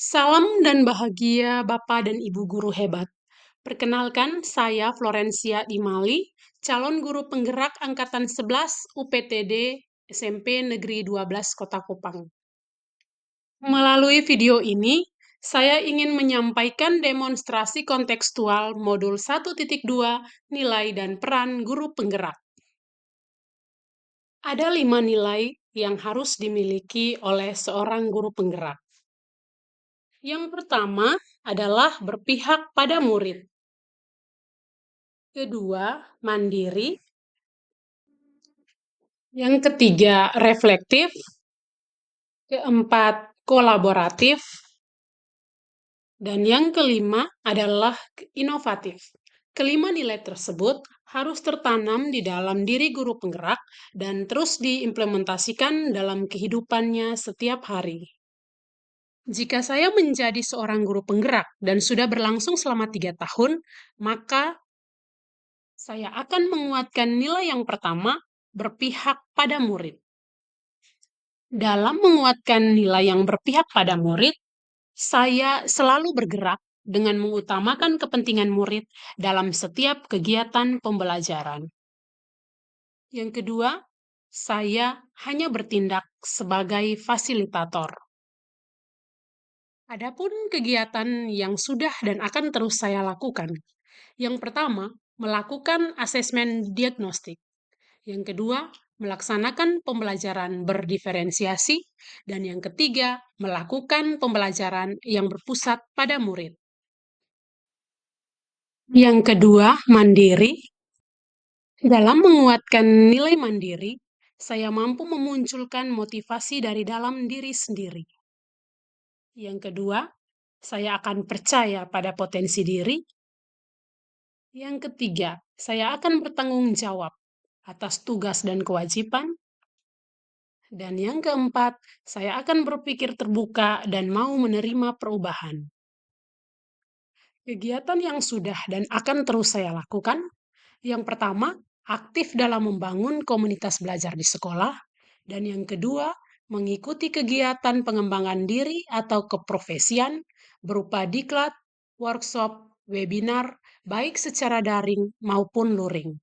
Salam dan bahagia Bapak dan Ibu guru hebat. Perkenalkan, saya Florencia Imali, calon guru penggerak Angkatan 11 UPTD SMP Negeri 12 Kota Kupang. Melalui video ini, saya ingin menyampaikan demonstrasi kontekstual modul 1.2 nilai dan peran guru penggerak. Ada 5 nilai yang harus dimiliki oleh seorang guru penggerak. Yang pertama adalah berpihak pada murid. Kedua, mandiri. Yang ketiga, reflektif. Keempat, kolaboratif. Dan yang kelima adalah inovatif. Kelima nilai tersebut harus tertanam di dalam diri guru penggerak dan terus diimplementasikan dalam kehidupannya setiap hari. Jika saya menjadi seorang guru penggerak dan sudah berlangsung selama 3 tahun, maka saya akan menguatkan nilai yang pertama, berpihak pada murid. Dalam menguatkan nilai yang berpihak pada murid, saya selalu bergerak dengan mengutamakan kepentingan murid dalam setiap kegiatan pembelajaran. Yang kedua, saya hanya bertindak sebagai fasilitator. Adapun kegiatan yang sudah dan akan terus saya lakukan. Yang pertama, melakukan asesmen diagnostik. Yang kedua, melaksanakan pembelajaran berdiferensiasi. Dan yang ketiga, melakukan pembelajaran yang berpusat pada murid. Yang kedua, mandiri. Dalam menguatkan nilai mandiri, saya mampu memunculkan motivasi dari dalam diri sendiri. Yang kedua, saya akan percaya pada potensi diri. Yang ketiga, saya akan bertanggung jawab atas tugas dan kewajiban. Dan yang keempat, saya akan berpikir terbuka dan mau menerima perubahan. Kegiatan yang sudah dan akan terus saya lakukan, yang pertama, aktif dalam membangun komunitas belajar di sekolah, dan yang kedua, mengikuti kegiatan pengembangan diri atau keprofesian berupa diklat, workshop, webinar, baik secara daring maupun luring.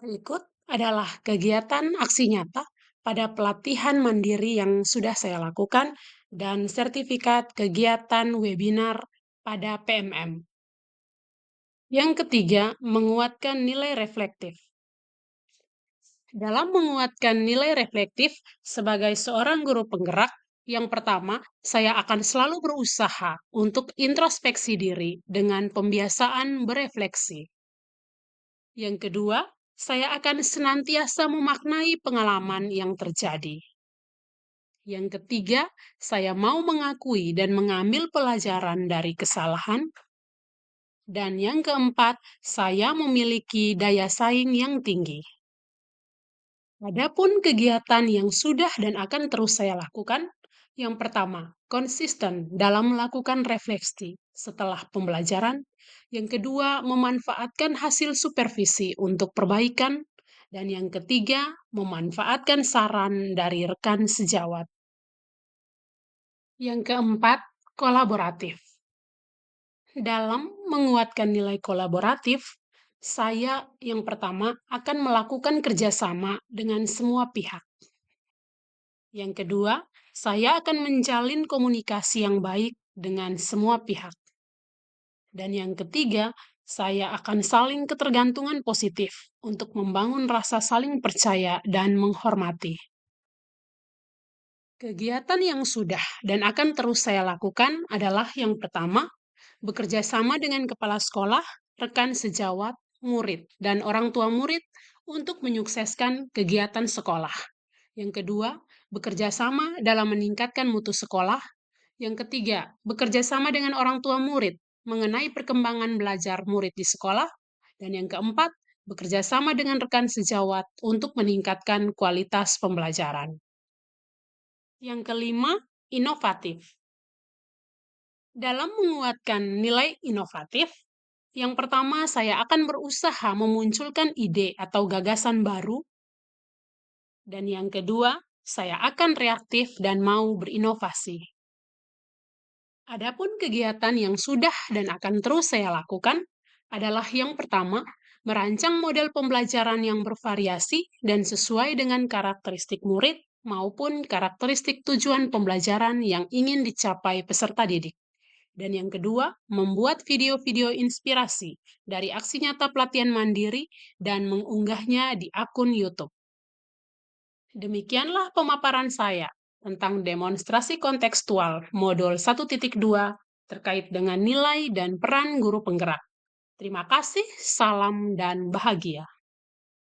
Berikut adalah kegiatan aksi nyata pada pelatihan mandiri yang sudah saya lakukan dan sertifikat kegiatan webinar pada PMM. Yang ketiga, menguatkan nilai reflektif. Dalam menguatkan nilai reflektif sebagai seorang guru penggerak, yang pertama, saya akan selalu berusaha untuk introspeksi diri dengan pembiasaan berefleksi. Yang kedua, saya akan senantiasa memaknai pengalaman yang terjadi. Yang ketiga, saya mau mengakui dan mengambil pelajaran dari kesalahan. Dan yang keempat, saya memiliki daya saing yang tinggi. Adapun kegiatan yang sudah dan akan terus saya lakukan, yang pertama, konsisten dalam melakukan refleksi setelah pembelajaran. Yang kedua, memanfaatkan hasil supervisi untuk perbaikan. Dan yang ketiga, memanfaatkan saran dari rekan sejawat. Yang keempat, kolaboratif. Dalam menguatkan nilai kolaboratif, saya yang pertama akan melakukan kerjasama dengan semua pihak. Yang kedua, saya akan menjalin komunikasi yang baik dengan semua pihak. Dan yang ketiga, saya akan saling ketergantungan positif untuk membangun rasa saling percaya dan menghormati. Kegiatan yang sudah dan akan terus saya lakukan adalah yang pertama, bekerja sama dengan kepala sekolah, rekan sejawat, murid, dan orang tua murid untuk menyukseskan kegiatan sekolah. Yang kedua, bekerja sama dalam meningkatkan mutu sekolah. Yang ketiga, bekerja sama dengan orang tua murid mengenai perkembangan belajar murid di sekolah. Dan yang keempat, bekerja sama dengan rekan sejawat untuk meningkatkan kualitas pembelajaran. Yang kelima, inovatif. Dalam menguatkan nilai inovatif, yang pertama saya akan berusaha memunculkan ide atau gagasan baru. Dan yang kedua, saya akan reaktif dan mau berinovasi. Adapun kegiatan yang sudah dan akan terus saya lakukan adalah yang pertama, merancang model pembelajaran yang bervariasi dan sesuai dengan karakteristik murid maupun karakteristik tujuan pembelajaran yang ingin dicapai peserta didik. Dan yang kedua, membuat video-video inspirasi dari aksi nyata pelatihan mandiri dan mengunggahnya di akun YouTube. Demikianlah pemaparan saya tentang demonstrasi kontekstual modul 1.2 terkait dengan nilai dan peran guru penggerak. Terima kasih, salam dan bahagia.